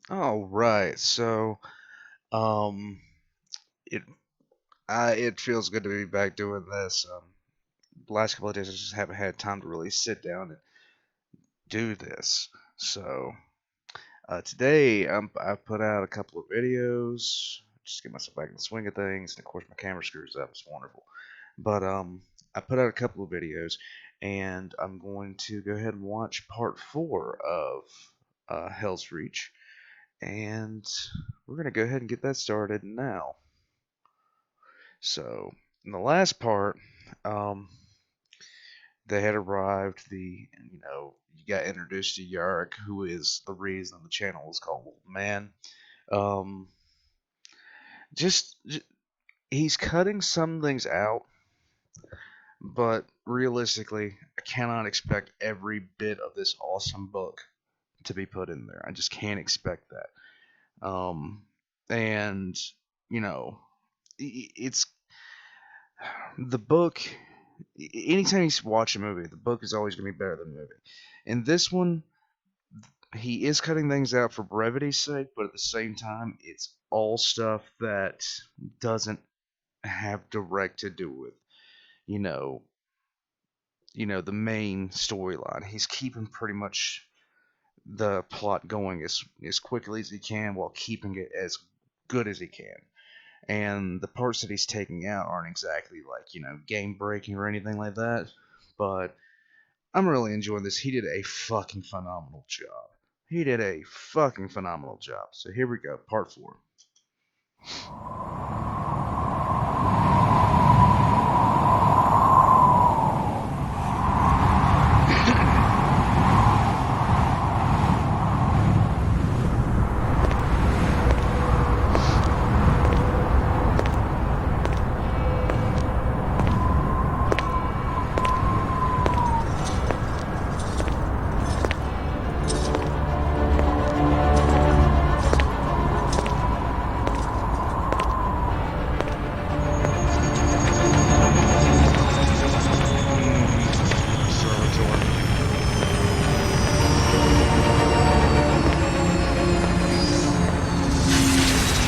All right, so um, it it feels good to be back doing this. The last couple of days I just haven't had time to really sit down and do this. So today I put out a couple of videos, just get myself back in the swing of things, and of course my camera screws up. It's wonderful, but I put out a couple of videos, and I'm going to go ahead and watch part four of Helsreach, and we're gonna go ahead and get that started now. So in the last part, um, they had arrived. You got introduced to Yarrick, who is the reason the channel is called Old Man. Um, just he's cutting some things out, but realistically, I cannot expect every bit of this awesome book to be put in there. I just can't expect that. And you know, it's the book. Anytime you watch a movie, the book is always going to be better than the movie. In this one, he is cutting things out for brevity's sake, but at the same time, it's all stuff that doesn't have direct to do with, you know, the main storyline. He's keeping pretty much the plot going as quickly as he can while keeping it as good as he can. And the parts that he's taking out aren't exactly like, game breaking or anything like that. But I'm really enjoying this. He did a fucking phenomenal job. He did a fucking phenomenal job. So here we go, part four.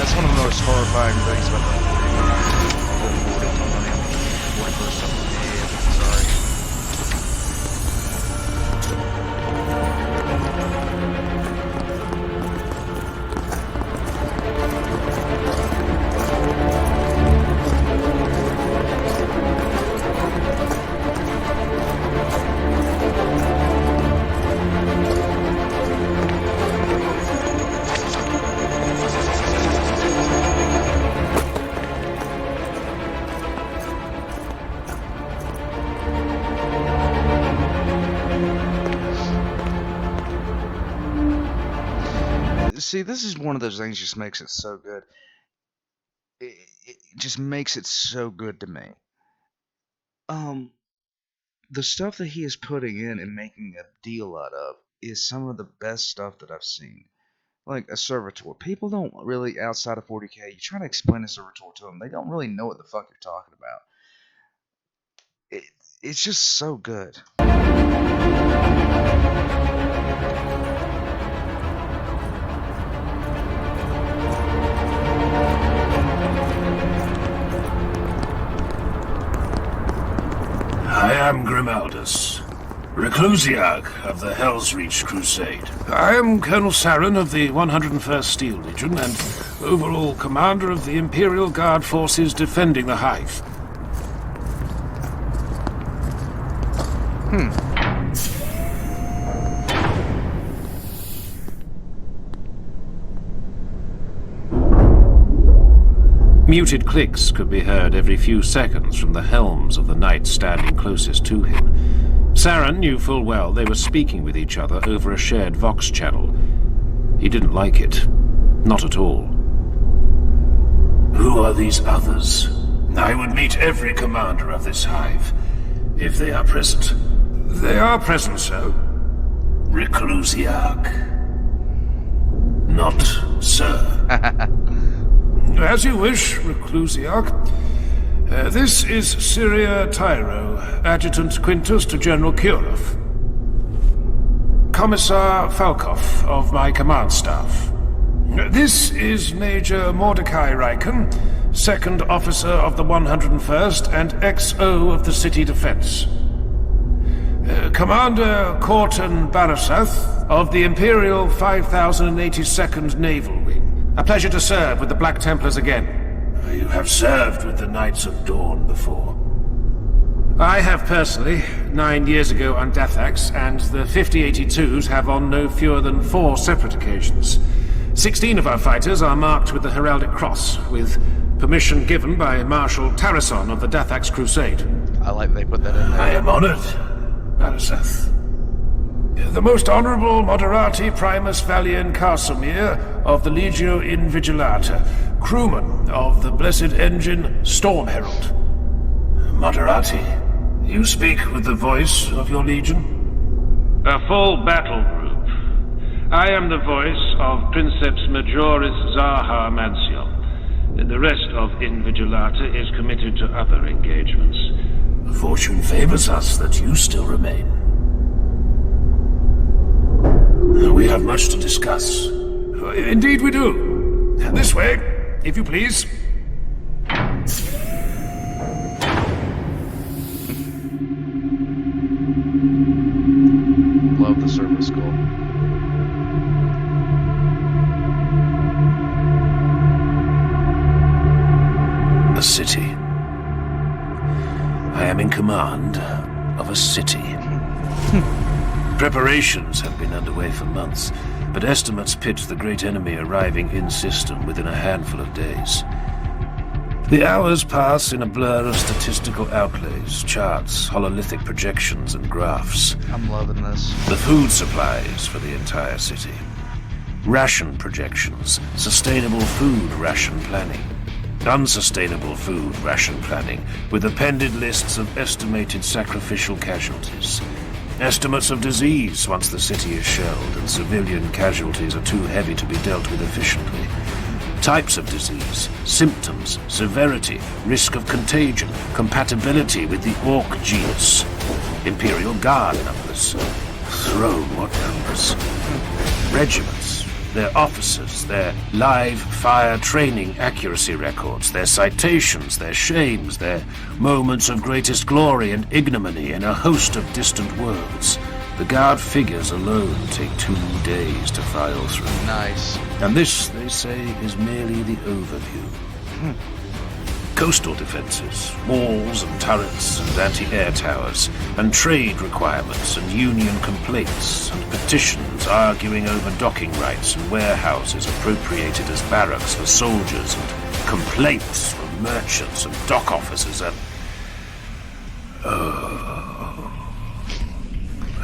That's one of the most horrifying things about the 41st See, this is one of those things that just makes it so good. It just makes it so good to me. Um, the stuff that he is putting in and making a deal out of is some of the best stuff that I've seen. Like a servitor. People don't really, outside of 40K, you try to explain a servitor to them, they don't really know what the fuck you're talking about. It, it's just so good. I am Grimaldus, Reclusiarch of the Helsreach Crusade. I am Colonel Saren of the 101st Steel Legion and overall commander of the Imperial Guard forces defending the Hive. Muted clicks could be heard every few seconds from the helms of the knights standing closest to him. Saren knew full well they were speaking with each other over a shared Vox channel. He didn't like it. Not at all. Who are these others? I would meet every commander of this hive, if they are present. They are present, sir. Reclusiarch. Not, sir. As you wish, Reclusiarch. This is Syria Tyro, Adjutant Quintus to General Kurov. Commissar Falkov of my command staff. This is Major Mordecai Riken, 2nd Officer of the 101st and XO of the City Defense. Commander Corton Barasath of the Imperial 5082nd Naval Wing. A pleasure to serve with the Black Templars again. You have served with the Knights of Dawn before. I have personally, 9 years ago on Dathax, and the 5082s have on no fewer than 4 separate occasions. 16 of our fighters are marked with the Heraldic Cross, with permission given by Marshal Tarrason of the Dathax Crusade. I like they put that in there. I am honored, Barasath. The Most Honorable Moderati Primus Valien Casimir of the Legio Invigilata, crewman of the Blessed Engine Storm Herald. Moderati, you speak with the voice of your legion? A full battle group. I am the voice of Princeps Majoris Zaha Mancion. The rest of Invigilata is committed to other engagements. Fortune favors us that you still remain. We have much to discuss. Indeed we do. This way, if you please. Love the service skull. A city. I am in command of a city. Preparations have been underway for months, but estimates pit the great enemy arriving in system within a handful of days. The hours pass in a blur of statistical outlays, charts, hololithic projections, and graphs. I'm loving this. The food supplies for the entire city. Ration projections, sustainable food ration planning. Unsustainable food ration planning, with appended lists of estimated sacrificial casualties. Estimates of disease once the city is shelled and civilian casualties are too heavy to be dealt with efficiently. Types of disease, symptoms, severity, risk of contagion, compatibility with the Orc genus. Imperial Guard numbers. Throne what numbers? Regiments, their officers, their live fire training accuracy records, their citations, their shames, their moments of greatest glory and ignominy in a host of distant worlds. The Guard figures alone take 2 days to file through. Nice. And this, they say, is merely the overview. Coastal defenses, walls and turrets and anti-air towers, and trade requirements and union complaints, and petitions arguing over docking rights and warehouses appropriated as barracks for soldiers, and complaints from merchants and dock officers, and...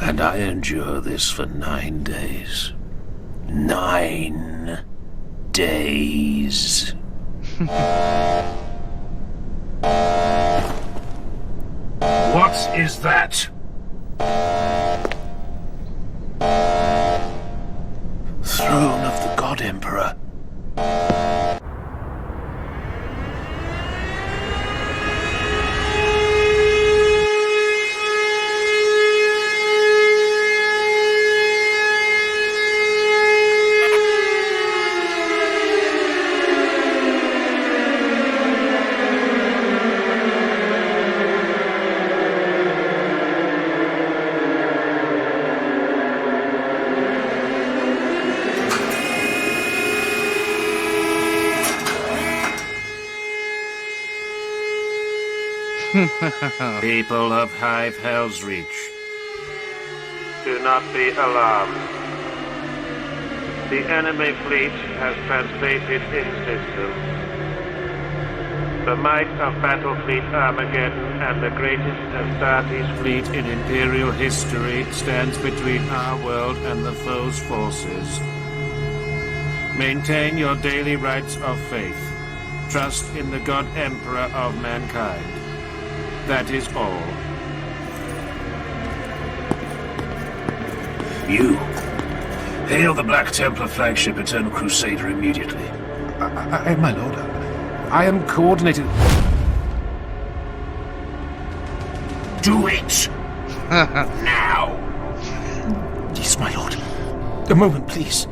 And I endure this for 9 days. 9 days. What is that? Throne of the God Emperor. People of Hive Helsreach, do not be alarmed. The enemy fleet has translated in system. The might of Battlefleet Armageddon and the greatest Astartes fleet in Imperial history stands between our world and the foe's forces. Maintain your daily rites of faith. Trust in the God Emperor of mankind. That is all. You. Hail the Black Templar flagship Eternal Crusader immediately. My lord, I am coordinated... Do it! Now! Yes, my lord. A moment, please.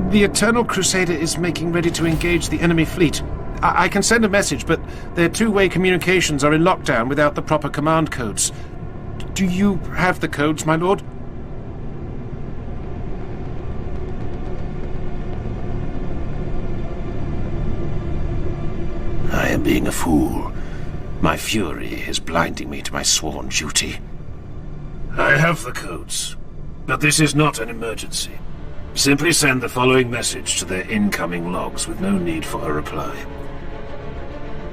The Eternal Crusader is making ready to engage the enemy fleet. I can send a message, but their two-way communications are in lockdown without the proper command codes. Do you have the codes, my lord? I am being a fool. My fury is blinding me to my sworn duty. I have the codes, but this is not an emergency. Simply send the following message to their incoming logs with no need for a reply.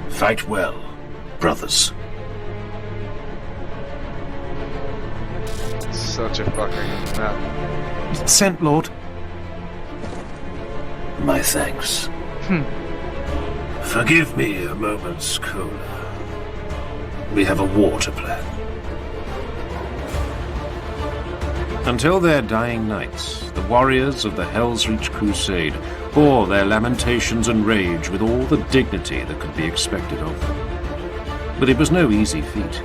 Fight well, brothers. Such a fucking mouth. Sent, Lord. My thanks. Forgive me a moment's cola. We have a war to plan. Until their dying nights, the warriors of the Helsreach Crusade bore their lamentations and rage with all the dignity that could be expected of them. But it was no easy feat.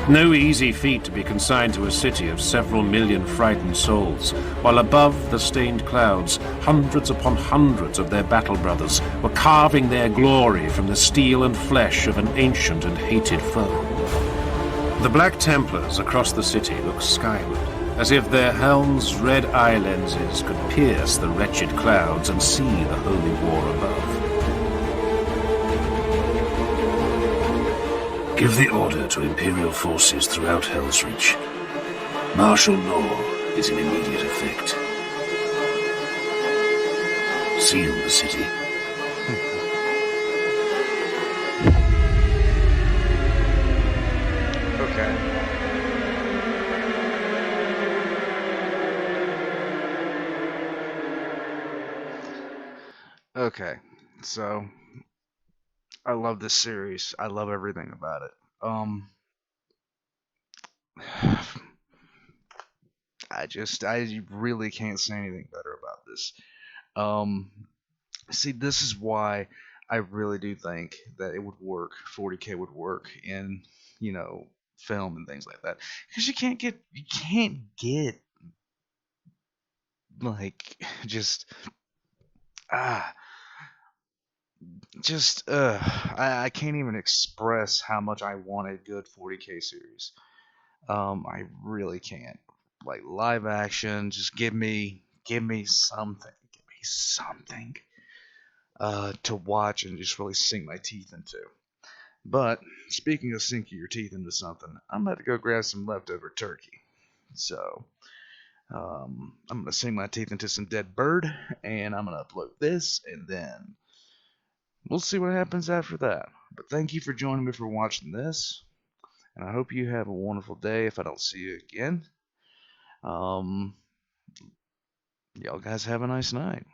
No easy feat to be consigned to a city of several million frightened souls, while above the stained clouds, hundreds upon hundreds of their battle brothers were carving their glory from the steel and flesh of an ancient and hated foe. The Black Templars across the city looked skyward, as if their helms' red eye lenses could pierce the wretched clouds and see the holy war above. Give the order to Imperial forces throughout Helsreach. Martial law is in immediate effect. Seal the city. Okay. Okay. So I love this series. I love everything about it. I really can't say anything better about this. Um, See, this is why I really do think that it would work. 40K would work in, you know, film and things like that. Because you can't get like ah I can't even express how much I want a good 40K series. I really can't. Like live action, just give me something. Give me something to watch and just really sink my teeth into. But speaking of sinking your teeth into something, I'm about to go grab some leftover turkey. So I'm gonna sink my teeth into some dead bird, and I'm gonna upload this, and then we'll see what happens after that. But thank you for joining me for watching this, and I hope you have a wonderful day. If I don't see you again, um, y'all guys have a nice night.